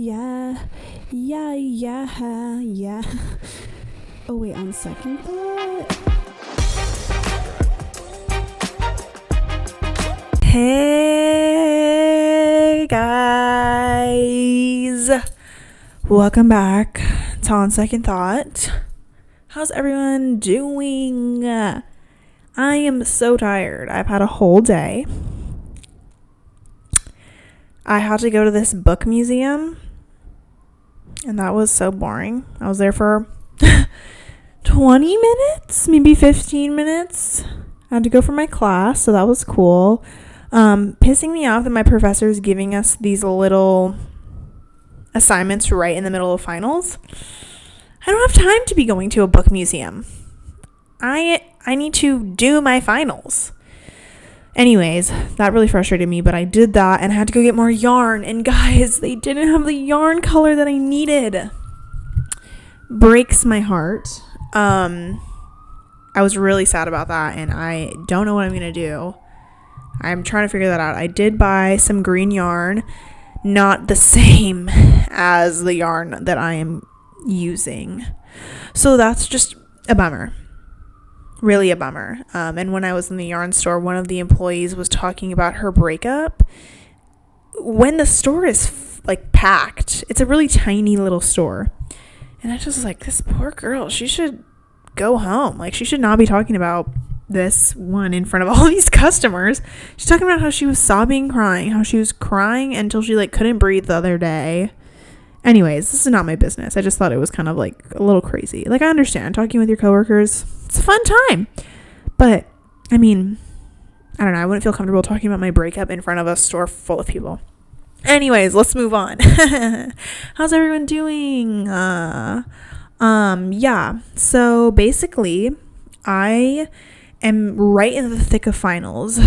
Yeah. Oh wait, on second thought. Hey guys. Welcome back to On Second Thought. How's everyone doing? I am so tired. I've had a whole day. I had to go to this book museum, and that was so boring. I was there for 20 minutes, maybe 15 minutes. I had to go for my class, so that was cool. Pissing me off that my professor is giving us these little assignments right in the middle of finals. I don't have time to be going to a book museum. I need to do my finals. Anyways, that really frustrated me, but I did that and I had to go get more yarn. And guys, they didn't have the yarn color that I needed. Breaks my heart. I was really sad about that, and I don't know what I'm going to do. I'm trying to figure that out. I did buy some green yarn, not the same as the yarn that I am using. So that's just a bummer. Really a bummer. And when I was in the yarn store, one of the employees was talking about her breakup. When the store is packed, it's a really tiny little store. And I just was like, this poor girl, she should go home. She should not be talking about this one in front of all these customers. She's talking about how she was sobbing, crying, how she was crying until she couldn't breathe the other day. Anyways, this is not my business. I just thought it was kind of a little crazy. I understand talking with your coworkers. It's a fun time. But, I don't know. I wouldn't feel comfortable talking about my breakup in front of a store full of people. Anyways, let's move on. How's everyone doing? Yeah. So, basically, I am right in the thick of finals.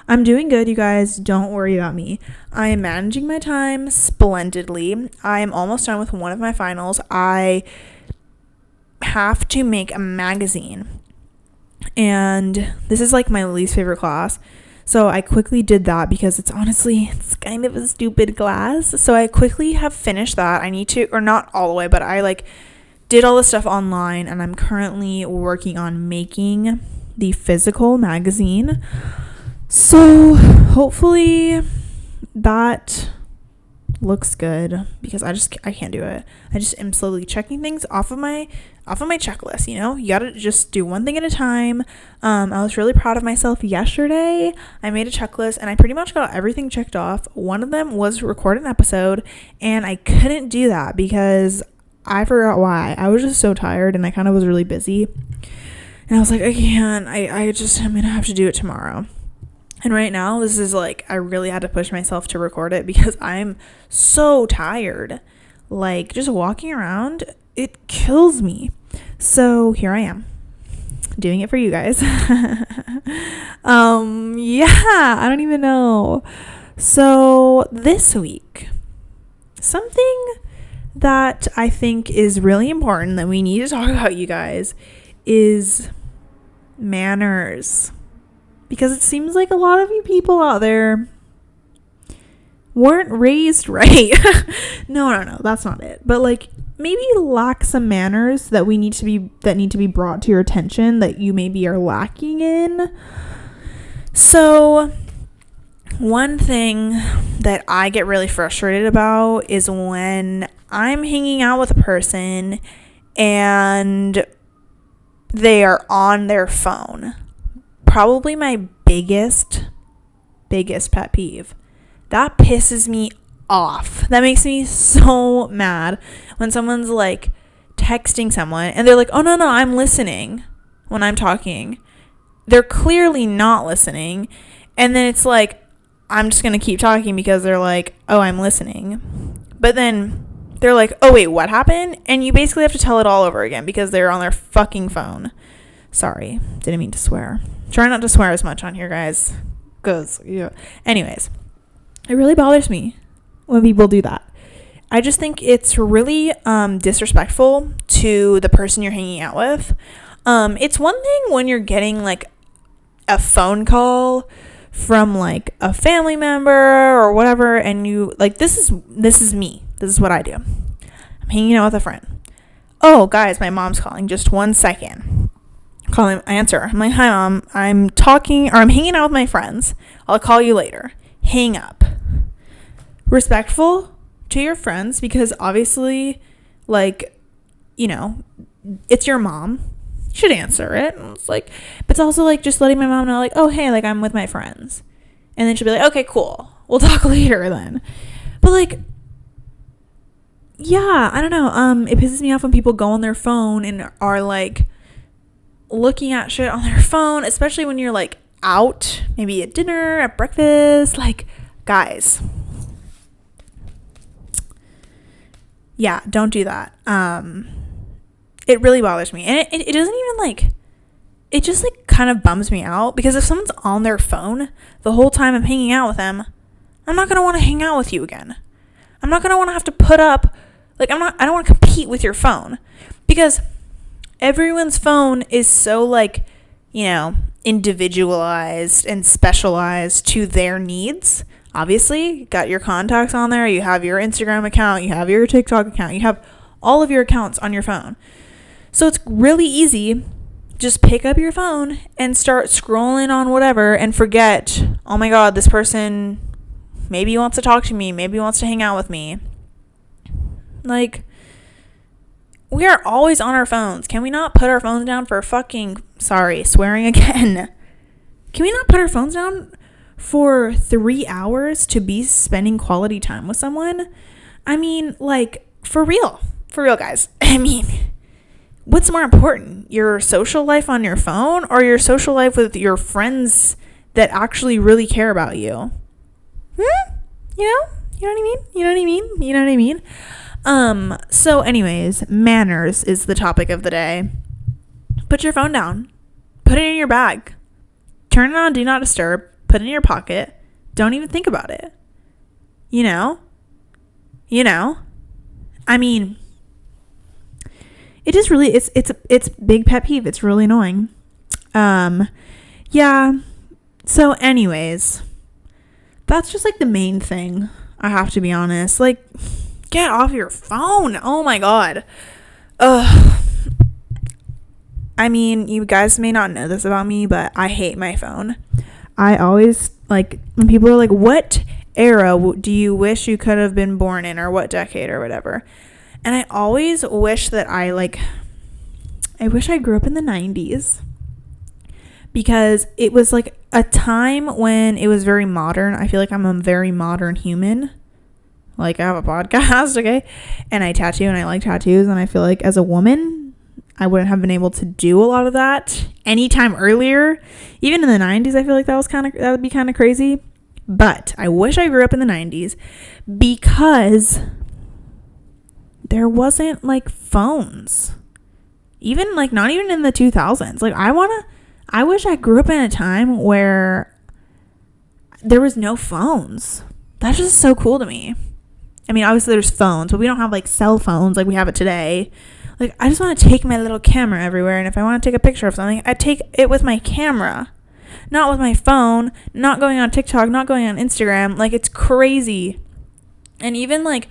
I'm doing good, you guys. Don't worry about me. I am managing my time splendidly. I am almost done with one of my finals. I have to make a magazine, and this is my least favorite class. So I quickly did that because it's kind of a stupid class. So I quickly have finished that. I need to, or not all the way, but I did all the stuff online, and I'm currently working on making the physical magazine. So hopefully that looks good, because I can't do it. I just am slowly checking things off of my checklist. You gotta just do one thing at a time. I was really proud of myself yesterday. I made a checklist and I pretty much got everything checked off. One of them was record an episode, and I couldn't do that because I forgot why. I was just so tired, and I kind of was really busy, and I was like, I can't. I'm gonna have to do it tomorrow. And right now, this is I really had to push myself to record it because I'm so tired. Just walking around, it kills me. So here I am, doing it for you guys. Yeah, I don't even know. So this week, something that I think is really important that we need to talk about, you guys, is manners. Because it seems like a lot of you people out there weren't raised right. No, that's not it. But maybe lack some manners that need to be brought to your attention that you maybe are lacking in. So one thing that I get really frustrated about is when I'm hanging out with a person and they are on their phone. Probably my biggest pet peeve. That pisses me off. That makes me so mad when someone's texting someone and they're oh no, I'm listening when I'm talking. They're clearly not listening, and then it's I'm just gonna keep talking because they're oh, I'm listening. But then they're oh wait, what happened? And you basically have to tell it all over again because they're on their fucking phone. Sorry, didn't mean to swear. Try not to swear as much on here, guys. Anyways, it really bothers me when people do that. I just think it's really disrespectful to the person you're hanging out with. It's one thing when you're getting a phone call from like a family member or whatever, and you like, this is me. This is what I do. I'm hanging out with a friend. Oh, guys, my mom's calling. Just 1 second. Call him, answer. I'm like, hi, Mom. I'm hanging out with my friends. I'll call you later. Hang up. Respectful to your friends, because obviously, like, you know, it's your mom. You should answer it. And it's like, but it's also like just letting my mom know, like, oh, hey, like, I'm with my friends. And then she'll be like, okay, cool. We'll talk later then. But like, yeah, I don't know. It pisses me off when people go on their phone and are like looking at shit on their phone, especially when you're like out, maybe at dinner, at breakfast. Like, guys, yeah, don't do that. It really bothers me, and it doesn't even like, it just like kind of bums me out, because if someone's on their phone the whole time I'm hanging out with them, I'm not gonna want to hang out with you again. I'm not gonna want to have to put up, like, I don't want to compete with your phone, because everyone's phone is so like, you know, individualized and specialized to their needs. Obviously, you got your contacts on there, you have your Instagram account, you have your TikTok account, you have all of your accounts on your phone. So it's really easy. Just pick up your phone and start scrolling on whatever and forget, oh my God, this person maybe wants to talk to me, maybe wants to hang out with me. Like, we are always on our phones. Can we not put our phones down for fucking, sorry, swearing again. Can we not put our phones down for 3 hours to be spending quality time with someone? I mean, like, for real, guys. I mean, what's more important, your social life on your phone or your social life with your friends that actually really care about you? You know what I mean? So anyways, manners is the topic of the day. Put your phone down. Put it in your bag. Turn it on Do Not Disturb. Put it in your pocket. Don't even think about it. You know? I mean, it just really, it's big pet peeve. It's really annoying. Yeah. So anyways, that's just like the main thing. I have to be honest. Like, get off your phone. Oh my God. Ugh. I mean, you guys may not know this about me, but I hate my phone. I always, like, when people are like, what era do you wish you could have been born in, or what decade or whatever? And I always wish that I wish I grew up in the 90s, because it was like a time when it was very modern. I feel like I'm a very modern human. Like, I have a podcast, okay? And I tattoo, and I like tattoos, and I feel like as a woman, I wouldn't have been able to do a lot of that anytime earlier. Even in the 90s, I feel like that would be kind of crazy. But I wish I grew up in the 90s, because there wasn't like phones. Even like, not even in the 2000s. Like, I wish I grew up in a time where there was no phones. That's just so cool to me. I mean, obviously there's phones, but we don't have like cell phones like we have it today. Like, I just want to take my little camera everywhere, and if I want to take a picture of something, I take it with my camera, not with my phone, not going on TikTok, not going on Instagram. Like, it's crazy. And even like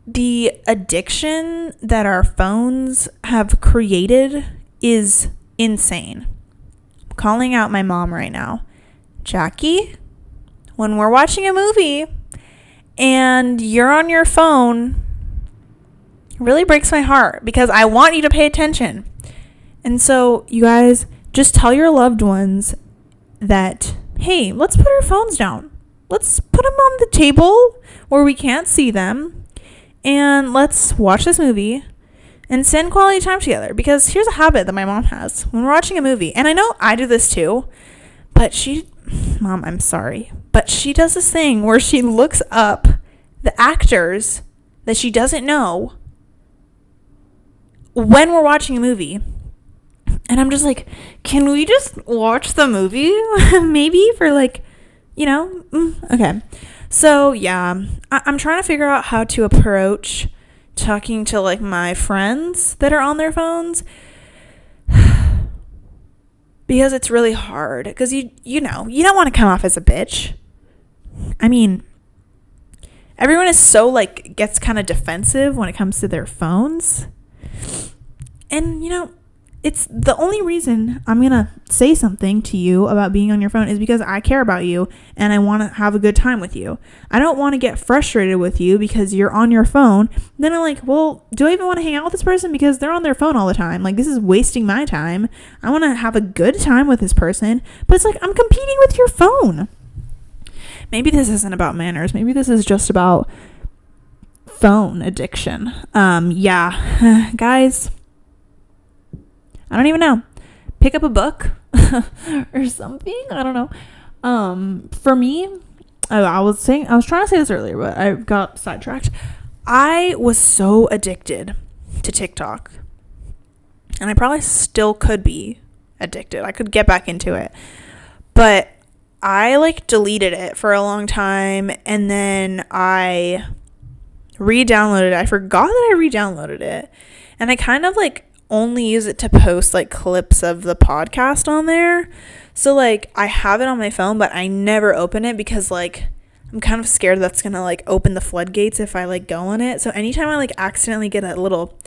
the addiction that our phones have created is insane. I'm calling out my mom right now. Jackie, when we're watching a movie and you're on your phone, it really breaks my heart, because I want you to pay attention. And so, you guys, just tell your loved ones that, hey, let's put our phones down. Let's put them on the table where we can't see them, and let's watch this movie and spend quality time together. Because here's a habit that my mom has. When we're watching a movie, and I know I do this too, but Mom, I'm sorry, but she does this thing where she looks up the actors that she doesn't know when we're watching a movie. And I'm just like, can we just watch the movie? Maybe for like, okay. So yeah, I'm trying to figure out how to approach talking to like my friends that are on their phones. because it's really hard, because you don't want to come off as a bitch. I mean, everyone is so like gets kind of defensive when it comes to their phones. And it's the only reason I'm going to say something to you about being on your phone is because I care about you and I want to have a good time with you. I don't want to get frustrated with you because you're on your phone. Then I'm like, well, do I even want to hang out with this person because they're on their phone all the time? Like, this is wasting my time. I want to have a good time with this person, but it's like I'm competing with your phone. Maybe this isn't about manners. Maybe this is just about phone addiction. Yeah, guys, I don't even know. Pick up a book or something. I don't know. For me, I was trying to say this earlier, but I got sidetracked. I was so addicted to TikTok, and I probably still could be addicted. I could get back into it, but I like deleted it for a long time, and then I re-downloaded it. I forgot that I re-downloaded it, and I kind of like only use it to post like clips of the podcast on there. So like I have it on my phone, but I never open it because like I'm kind of scared that's gonna like open the floodgates if I like go on it. So anytime I like accidentally get a little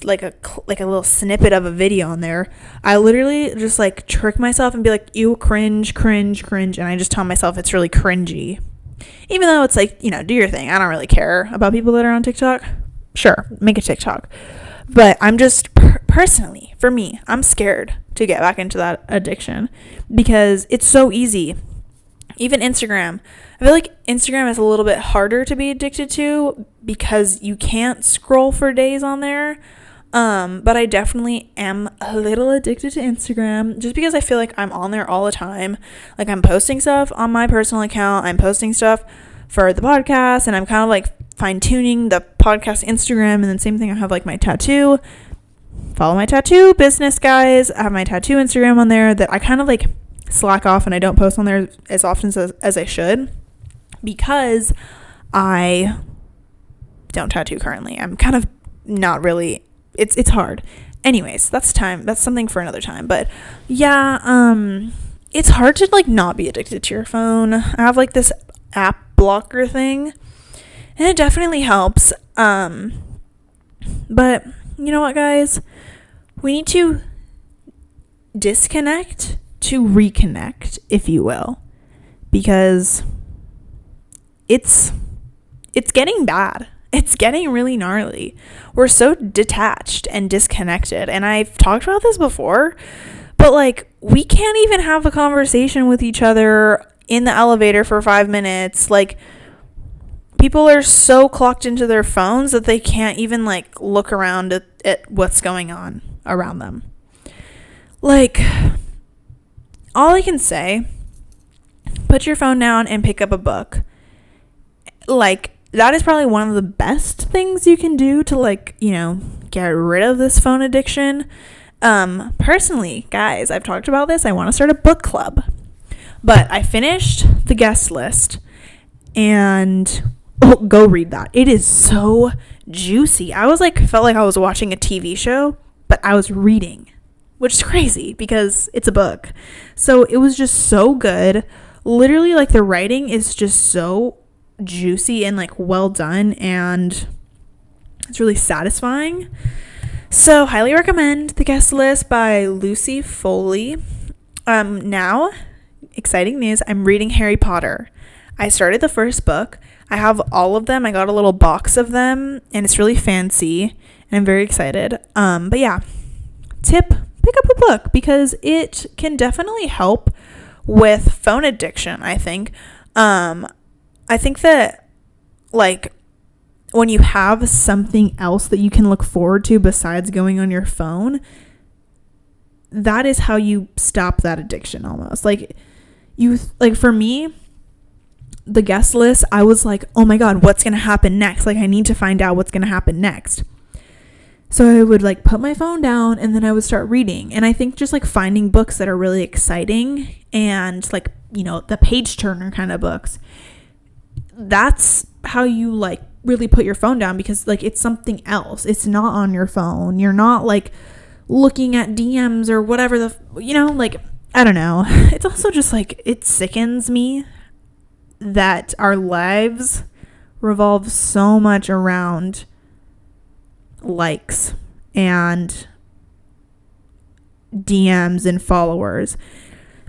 like a little snippet of a video on there, I literally just like trick myself and be like, ew, cringe, and I just tell myself it's really cringy, even though it's like, do your thing. I don't really care about people that are on TikTok. Sure, make a TikTok. But I'm just personally, for me, I'm scared to get back into that addiction because it's so easy. Even Instagram. I feel like Instagram is a little bit harder to be addicted to because you can't scroll for days on there. But I definitely am a little addicted to Instagram just because I feel like I'm on there all the time. Like I'm posting stuff on my personal account. I'm posting stuff for the podcast, and I'm kind of like fine-tuning the podcast Instagram. And then same thing, I have like my tattoo. Follow my tattoo business, guys. I have my tattoo Instagram on there that I kind of like slack off and I don't post on there as often as I should because I don't tattoo currently. I'm kind of not really, it's hard. Anyways, that's something for another time. But yeah, it's hard to like not be addicted to your phone. I have like this app blocker thing, and it definitely helps. But you know what, guys? We need to disconnect to reconnect, if you will, because it's getting bad. It's getting really gnarly. We're so detached and disconnected. And I've talked about this before, but like we can't even have a conversation with each other in the elevator for 5 minutes. Like people are so clocked into their phones that they can't even like look around at what's going on around them. Like, all I can say, put your phone down and pick up a book. Like, that is probably one of the best things you can do to like, get rid of this phone addiction. Personally, guys, I've talked about this. I want to start a book club. But I finished The Guest List, and go read that. It is so juicy. Felt like I was watching a TV show, but I was reading, which is crazy because it's a book. So it was just so good. Literally, like, the writing is just so juicy and like well done, and it's really satisfying. So highly recommend The Guest List by Lucy Foley. Now, exciting news, I'm reading Harry Potter. I started the first book. I have all of them. I got a little box of them, and it's really fancy, and I'm very excited. But yeah, pick up a book because it can definitely help with phone addiction, I think. I think that, like, when you have something else that you can look forward to besides going on your phone, that is how you stop that addiction almost. Like, for me, The Guest List, I was like, oh my God, what's going to happen next? Like, I need to find out what's going to happen next. So I would like put my phone down and then I would start reading. And I think just like finding books that are really exciting and like, the page turner kind of books, that's how you like really put your phone down, because like it's something else. It's not on your phone. You're not like looking at DMs or whatever like, I don't know. It's also just like, it sickens me that our lives revolve so much around likes and DMs and followers,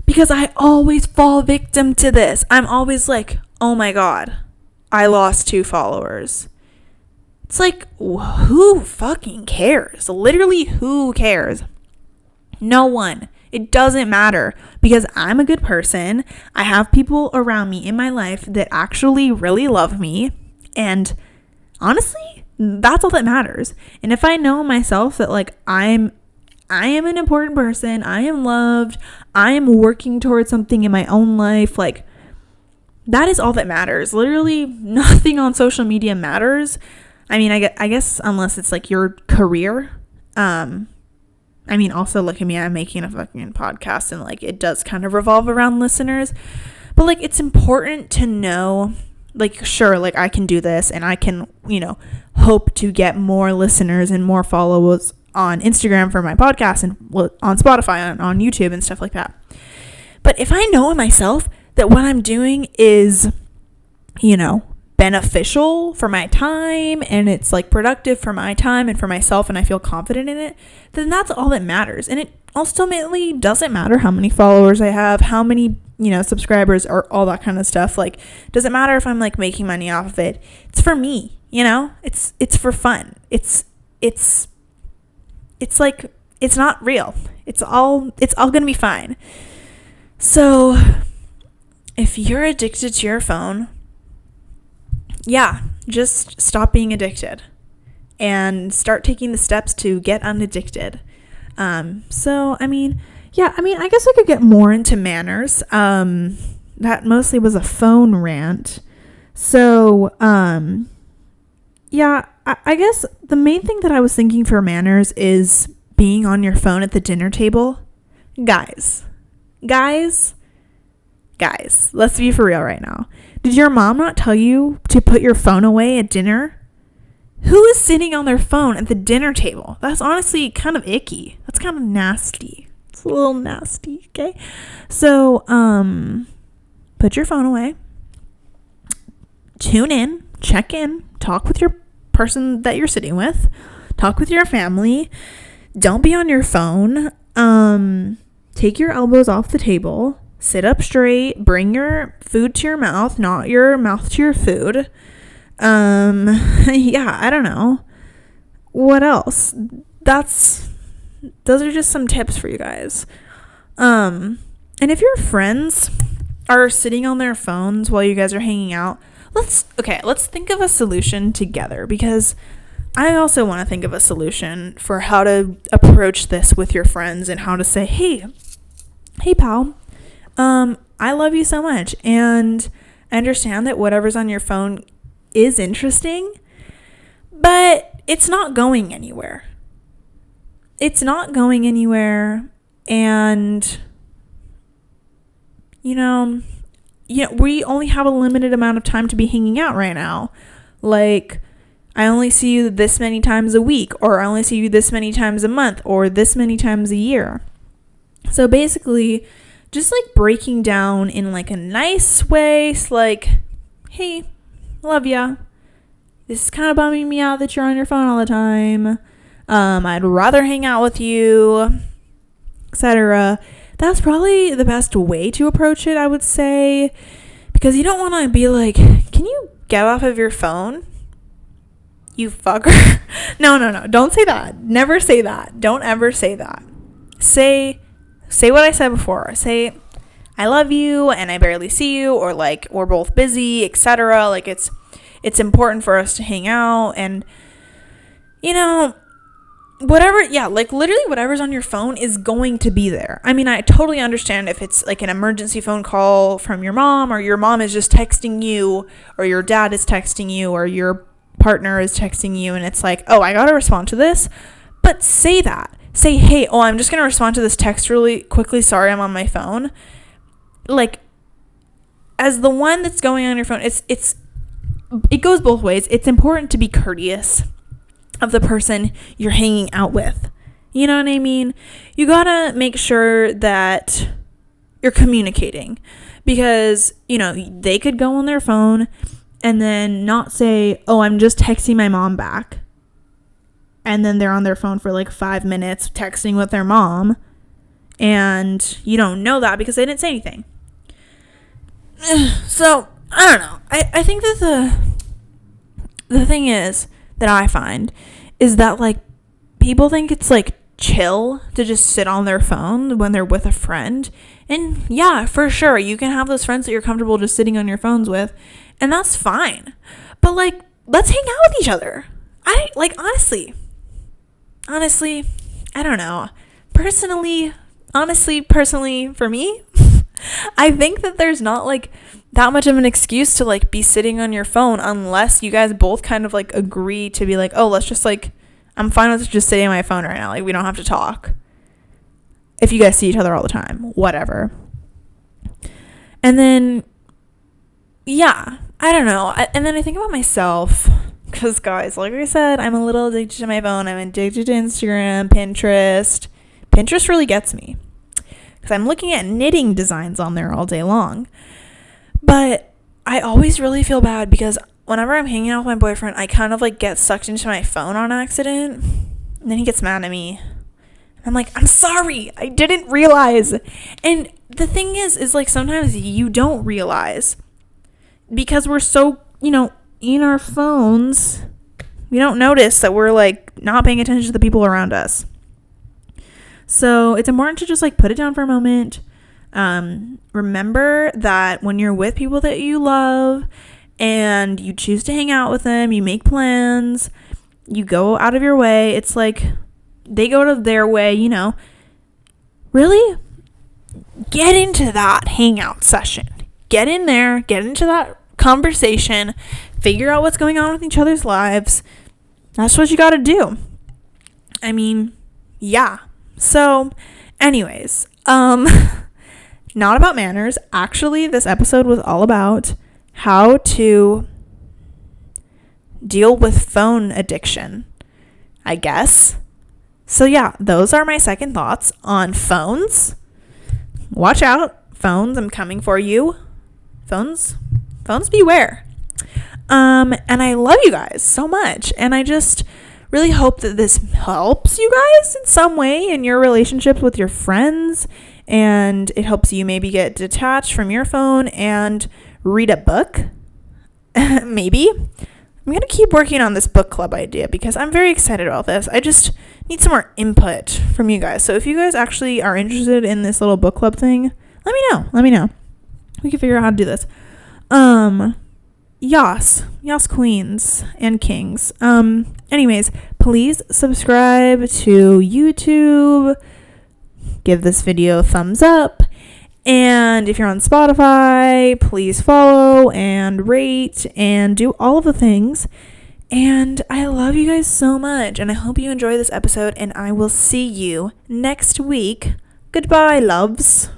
because I always fall victim to this. I'm always like, oh my God, I lost 2 followers. It's like, who fucking cares? Literally, who cares? No one. It doesn't matter, because I'm a good person. I have people around me in my life that actually really love me. And honestly, that's all that matters. And if I know myself that like I am an important person, I am loved, I am working towards something in my own life, like that is all that matters. Literally nothing on social media matters. I mean, I guess unless it's like your career. I mean, also look at me, I'm making a fucking podcast and like it does kind of revolve around listeners, but like it's important to know, like, sure, like I can do this and I can, hope to get more listeners and more followers on Instagram for my podcast and on Spotify and on YouTube and stuff like that. But if I know in myself that what I'm doing is, beneficial for my time and it's like productive for my time and for myself and I feel confident in it, then that's all that matters. And it ultimately doesn't matter how many followers I have, how many, subscribers or all that kind of stuff. Like, doesn't matter if I'm like making money off of it. It's for me, it's for fun. It's like, it's not real. It's all going to be fine. So if you're addicted to your phone, yeah, just stop being addicted and start taking the steps to get unaddicted. I guess I could get more into manners. That mostly was a phone rant. So, I guess the main thing that I was thinking for manners is being on your phone at the dinner table. Guys, let's be for real right now. Did your mom not tell you to put your phone away at dinner? Who is sitting on their phone at the dinner table? That's honestly kind of icky. That's kind of nasty. It's a little nasty, okay? So, put your phone away. Tune in, check in, talk with your person that you're sitting with, talk with your family. Don't be on your phone. Take your elbows off the table. Sit up straight, bring your food to your mouth, not your mouth to your food. I don't know. What else? Those are just some tips for you guys. And if your friends are sitting on their phones while you guys are hanging out, let's think of a solution together, because I also want to think of a solution for how to approach this with your friends and how to say, hey pal, I love you so much, and I understand that whatever's on your phone is interesting, but it's not going anywhere. And we only have a limited amount of time to be hanging out right now. Like, I only see you this many times a week, or I only see you this many times a month, or this many times a year. So basically, just like breaking down in like a nice way, it's like, hey, love ya. This is kind of bumming me out that you're on your phone all the time. I'd rather hang out with you, etc. That's probably the best way to approach it, I would say, because you don't want to be like, can you get off of your phone, you fucker? No, don't say that. Never say that. Don't ever say that. Say what I said before. Say, I love you and I barely see you, or like, we're both busy, etc. Like, it's important for us to hang out, and whatever, like literally whatever's on your phone is going to be there. I mean, I totally understand if it's like an emergency phone call from your mom, or your mom is just texting you, or your dad is texting you, or your partner is texting you, and it's like, oh, I gotta respond to this. But say that. Say, hey, I'm just gonna respond to this text really quickly. Sorry, I'm on my phone. Like, as the one that's going on your phone, it goes both ways. It's important to be courteous of the person you're hanging out with. You know what I mean? You gotta make sure that you're communicating, because, you know, they could go on their phone and then not say, oh, I'm just texting my mom back. And then they're on their phone for like 5 minutes texting with their mom. And you don't know that because they didn't say anything. So, I don't know. I think that the thing is that I find is that, like, people think it's like chill to just sit on their phone when they're with a friend. And yeah, for sure, you can have those friends that you're comfortable just sitting on your phones with, and that's fine. But, like, let's hang out with each other. Honestly, I don't know. Personally, for me, I think that there's not, like, that much of an excuse to, like, be sitting on your phone unless you guys both kind of, like, agree to be like, oh, let's just, like, I'm fine with just sitting on my phone right now. Like, we don't have to talk. If you guys see each other all the time, whatever. And then, yeah, I don't know. And then I think about myself, because, guys, like I said, I'm a little addicted to my phone. I'm addicted to Instagram, Pinterest. Pinterest really gets me, because I'm looking at knitting designs on there all day long. But I always really feel bad because whenever I'm hanging out with my boyfriend, I kind of, like, get sucked into my phone on accident. And then he gets mad at me. I'm like, I'm sorry, I didn't realize. And the thing is like, sometimes you don't realize because we're so, you know, in our phones, we don't notice that we're, like, not paying attention to the people around us. So it's important to just, like, put it down for a moment. Remember that when you're with people that you love and you choose to hang out with them, you make plans, you go out of your way, it's like they go to their way, you know. Really get into that hangout session. Get in there, get into that conversation, figure out what's going on with each other's lives. That's what you got to do. I mean, yeah. So, anyways, not about manners. Actually, this episode was all about how to deal with phone addiction, I guess. So yeah, those are my second thoughts on phones. Watch out, phones, I'm coming for you. Phones beware. And I love you guys so much, and I just really hope that this helps you guys in some way in your relationships with your friends, and it helps you maybe get detached from your phone and read a book. Maybe. I'm going to keep working on this book club idea because I'm very excited about this. I just need some more input from you guys. So if you guys actually are interested in this little book club thing, let me know. We can figure out how to do this. Yas queens and kings. Anyways, please subscribe to YouTube. Give this video a thumbs up. And if you're on Spotify, please follow and rate and do all of the things. And I love you guys so much. And I hope you enjoy this episode. And I will see you next week. Goodbye, loves.